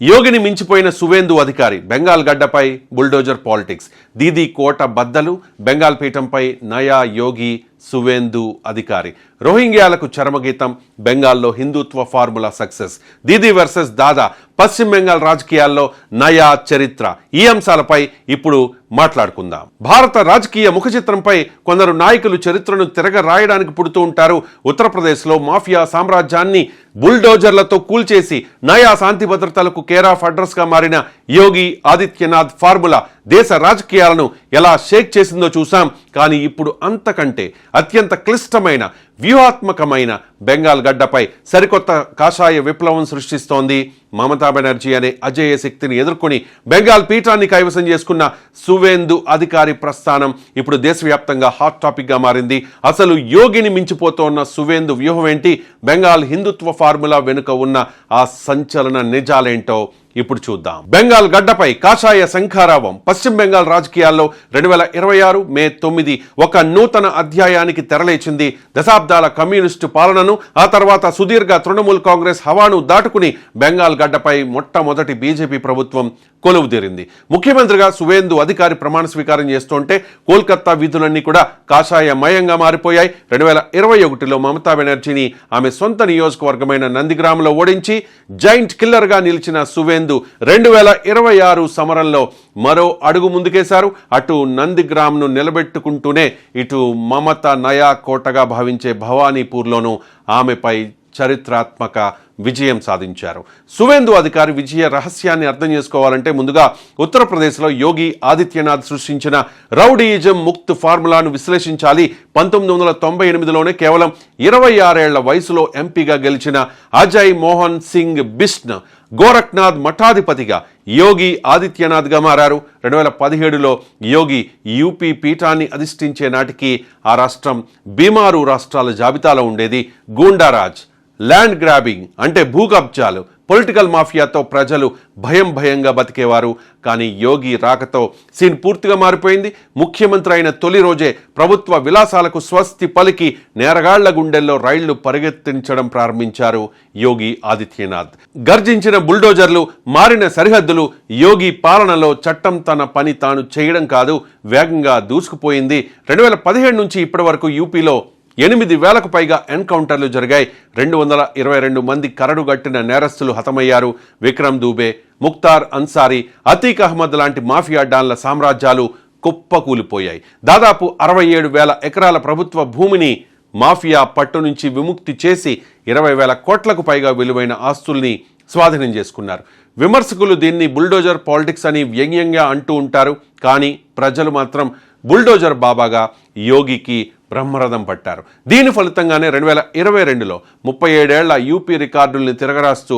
యోగిని మించిపోయిన సువేందు అధికారి బెంగాల్ గడ్డపై bulldozer politics Didi కోట బద్దలు బెంగాల్ పీఠంపై నయా యోగి సువేందు అధికారి రోహింగ్యాలకు చరమగీతం బెంగాల్లో హిందుత్వ ఫార్ములా సక్సెస్ దీదీ వర్సెస్ దాదా పశ్చిమ బెంగాల్ రాజకీయాల్లో నయా చరిత్ర ఈ అంశాలపై ఇప్పుడు మాట్లాడుకుందాం. భారత రాజకీయ ముఖ చిత్రంపై కొందరు నాయకులు చరిత్రను తిరగ రాయడానికి పుడుతూ ఉంటారు. ఉత్తరప్రదేశ్లో మాఫియా సామ్రాజ్యాన్ని బుల్డోజర్లతో కూల్చేసి నయా శాంతి భద్రతలకు కేర్ ఆఫ్ అడ్రస్ గా మారిన యోగి ఆదిత్యనాథ్ ఫార్ములా దేశ రాజకీయాలను ఎలా షేక్ చేసిందో చూసాం. కానీ ఇప్పుడు అంతకంటే అత్యంత క్లిష్టమైన వ్యూహాత్మకమైన బెంగాల్ గడ్డపై సరికొత్త కాషాయ విప్లవం సృష్టిస్తోంది. మమతా బెనర్జీ అనే అజేయ శక్తిని ఎదుర్కొని బెంగాల్ పీఠాన్ని కైవసం చేసుకున్న సువేందు అధికారి ప్రస్థానం ఇప్పుడు దేశవ్యాప్తంగా హాట్ టాపిక్ గా మారింది. అసలు యోగిని మించిపోతోన్న సువేందు వ్యూహం ఏంటి? బెంగాల్ హిందుత్వ ఫార్ములా వెనుక ఉన్న ఆ సంచలన నిజాలేంటో ఇప్పుడు చూద్దాం. బెంగాల్ గడ్డపై కాషాయ శంఖారావం పశ్చిమ బెంగాల్ రాజకీయాల్లో 2026 మే 9 ఒక నూతన అధ్యాయానికి తెరలేచింది. దశాబ్దాల కమ్యూనిస్టు పాలనను ఆ తర్వాత సుదీర్ఘ తృణమూల్ కాంగ్రెస్ హవాను దాటుకుని బెంగాల్ గడ్డపై మొట్టమొదటి బీజేపీ ప్రభుత్వం కొలువుదీరింది. ముఖ్యమంత్రిగా సువేందు అధికారి ప్రమాణ స్వీకారం చేస్తుంటే కోల్కతా వీధులన్నీ కూడా కాషాయమయంగా మారిపోయాయి. 2021లో మమతా బెనర్జీని ఆమె సొంత నియోజకవర్గమైన నందిగ్రామ్లో ఓడించి జైంట్ కిల్లర్ గా నిలిచిన సువేందు 2026 సమరంలో మరో అడుగు ముందుకేశారు. అటు నందిగ్రామ్ను నిలబెట్టుకుంటూనే ఇటు మమత నయా కోటగా భావించే భవానీపూర్లోనూ ఆమెపై చరిత్రాత్మక విజయం సాధించారు. సువేందు అధికారి విజయ రహస్యాన్ని అర్థం చేసుకోవాలంటే ముందుగా ఉత్తరప్రదేశ్లో యోగి ఆదిత్యనాథ్ సృష్టించిన రౌడీయిజం ముక్త్ ఫార్ములాను విశ్లేషించాలి. 1998లోనే కేవలం 26 ఏళ్ల వయసులో ఎంపీగా గెలిచిన అజయ్ మోహన్ సింగ్ బిష్ట్ గోరఖ్నాథ్ మఠాధిపతిగా యోగి ఆదిత్యనాథ్గా మారారు. 2017లో యోగి యూపీ పీఠాన్ని అధిష్ఠించే నాటికి ఆ రాష్ట్రం బీమారు రాష్ట్రాల జాబితాలో ఉండేది. గూండారాజ్, ల్యాండ్ గ్రాబింగ్ అంటే భూకబ్జాలు, పొలిటికల్ మాఫియాతో ప్రజలు భయంగా బతికేవారు. కానీ యోగి రాకతో సీన్ పూర్తిగా మారిపోయింది. ముఖ్యమంత్రి అయిన తొలి రోజే ప్రభుత్వ విలాసాలకు స్వస్తి పలికి నేరగాళ్ల గుండెల్లో రైళ్లు పరిగెత్తించడం ప్రారంభించారు యోగి ఆదిత్యనాథ్. గర్జించిన బుల్డోజర్లు, మారిన సరిహద్దులు, యోగి పాలనలో చట్టం తన పని తాను చేయడం కాదు, వేగంగా దూసుకుపోయింది. 2017 నుంచి ఇప్పటి వరకు యూపీలో 8,000కు పైగా ఎన్కౌంటర్లు జరిగాయి. 222 మంది కరడుగట్టిన నేరస్తులు హతమయ్యారు. విక్రమ్ దూబే, ముఖ్తార్ అన్సారీ, అతీక్ అహ్మద్ లాంటి మాఫియా డాన్ల సామ్రాజ్యాలు కుప్పకూలిపోయాయి. దాదాపు 67,000 ఎకరాల ప్రభుత్వ భూమిని మాఫియా పట్టు నుంచి విముక్తి చేసి 20,000 కోట్లకు పైగా విలువైన ఆస్తుల్ని స్వాధీనం చేసుకున్నారు. విమర్శకులు దీన్ని బుల్డోజర్ పాలిటిక్స్ అని వ్యంగ్యంగా అంటూ ఉంటారు. కానీ ప్రజలు మాత్రం బుల్డోజర్ బాబాగా యోగికి బ్రహ్మరథం పట్టారు. దీని ఫలితంగానే 2022లో 37 ఏళ్ల యూపీ రికార్డుల్ని తిరగరాస్తూ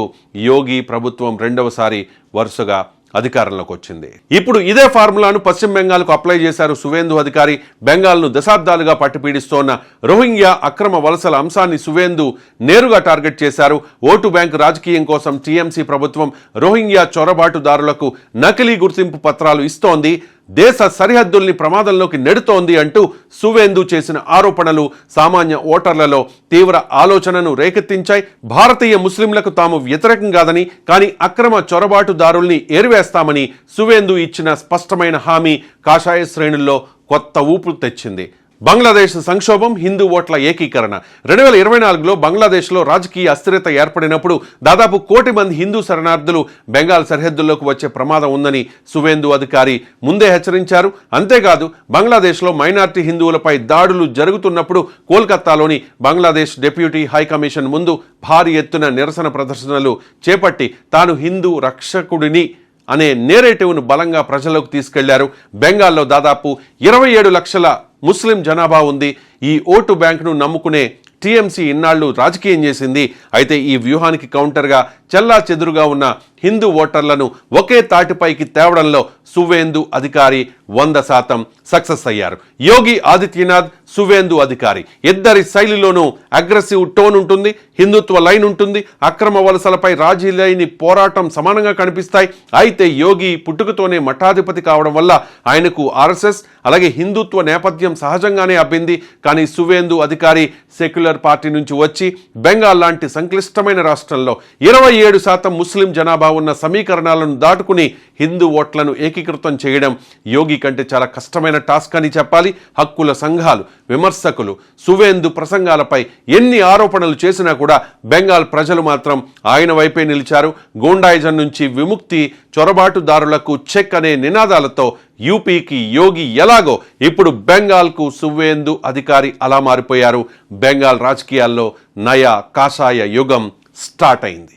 యోగి ప్రభుత్వం రెండవసారి వరుసగా అధికారంలోకి వచ్చింది. ఇప్పుడు ఇదే ఫార్ములాను పశ్చిమ బెంగాల్కు అప్లై చేశారు సువేందు అధికారి. బెంగాల్ను దశాబ్దాలుగా పట్టిపీడిస్తోన్న రోహింగ్యా అక్రమ వలసల అంశాన్ని సువేందు నేరుగా టార్గెట్ చేశారు. ఓటు బ్యాంకు రాజకీయం కోసం టీఎంసీ ప్రభుత్వం రోహింగ్యా చొరబాటుదారులకు నకిలీ గుర్తింపు పత్రాలు ఇస్తోంది, దేశ సరిహద్దుల్ని ప్రమాదంలోకి నెడుతోంది అంటూ సువేందు చేసిన ఆరోపణలు సామాన్య ఓటర్లలో తీవ్ర ఆలోచనను రేకెత్తించాయి. భారతీయ ముస్లింలకు తాము వ్యతిరేకం కాదని, కానీ అక్రమ చొరబాటుదారుల్ని ఏరివేస్తామని సువేందు ఇచ్చిన స్పష్టమైన హామీ కాషాయ శ్రేణుల్లో కొత్త ఊపు తెచ్చింది. బంగ్లాదేశ్ సంక్షోభం, హిందూ ఓట్ల ఏకీకరణ. 2024లో బంగ్లాదేశ్లో రాజకీయ అస్థిరత ఏర్పడినప్పుడు దాదాపు 1 కోటి మంది హిందూ శరణార్థులు బెంగాల్ సరిహద్దుల్లోకి వచ్చే ప్రమాదం ఉందని సువేందు అధికారి ముందే హెచ్చరించారు. అంతేకాదు బంగ్లాదేశ్లో మైనార్టీ హిందువులపై దాడులు జరుగుతున్నప్పుడు కోల్కతాలోని బంగ్లాదేశ్ డిప్యూటీ హైకమిషన్ ముందు భారీ ఎత్తున నిరసన ప్రదర్శనలు చేపట్టి తాను హిందూ రక్షకుడిని అనే నేరేటివ్ను బలంగా ప్రజల్లోకి తీసుకెళ్లారు. బెంగాల్లో దాదాపు 27 లక్షల ముస్లిం జనాభా ఉంది. ఈ ఓటు బ్యాంకును నమ్ముకునే టీఎంసీ ఇన్నాళ్లు రాజకీయం చేసింది. అయితే ఈ వ్యూహానికి కౌంటర్గా చెల్లా చెదురుగా ఉన్న హిందూ ఓటర్లను ఒకే తాటిపైకి తేవడంలో సువేందు అధికారి 100% సక్సెస్ అయ్యారు. యోగి ఆదిత్యనాథ్, సువేందు అధికారి ఇద్దరి శైలిలోనూ అగ్రెసివ్ టోన్ ఉంటుంది, హిందుత్వ లైన్ ఉంటుంది, అక్రమ వలసలపై రాజీ లేని పోరాటం సమానంగా కనిపిస్తాయి. అయితే యోగి పుట్టుకతోనే మఠాధిపతి కావడం వల్ల ఆయనకు ఆర్ఎస్ఎస్ అలాగే హిందుత్వ నేపథ్యం సహజంగానే అబ్బింది. కానీ సువేందు అధికారి సెక్యులర్ పార్టీ నుంచి వచ్చి బెంగాల్ లాంటి సంక్లిష్టమైన రాష్ట్రంలో 27% ముస్లిం జనాభా ఉన్న సమీకరణాలను దాటుకుని హిందూ ఓట్లను ఏకీకృతం చేయడం యోగి కంటే చాలా కష్టమైన టాస్క్ అని చెప్పాలి. హక్కుల సంఘాలు, విమర్శకులు సువేందు ప్రసంగాలపై ఎన్ని ఆరోపణలు చేసినా కూడా బెంగాల్ ప్రజలు మాత్రం ఆయన వైపే నిలిచారు. గూండాయిజం నుంచి విముక్తి, చొరబాటుదారులకు చెక్ అనే నినాదాలతో యూపీకి యోగి ఎలాగో ఇప్పుడు బెంగాల్కు సువేందు అధికారి అలా మారిపోయారు. బెంగాల్ రాజకీయాల్లో నయా కాషాయ యుగం స్టార్ట్ అయింది.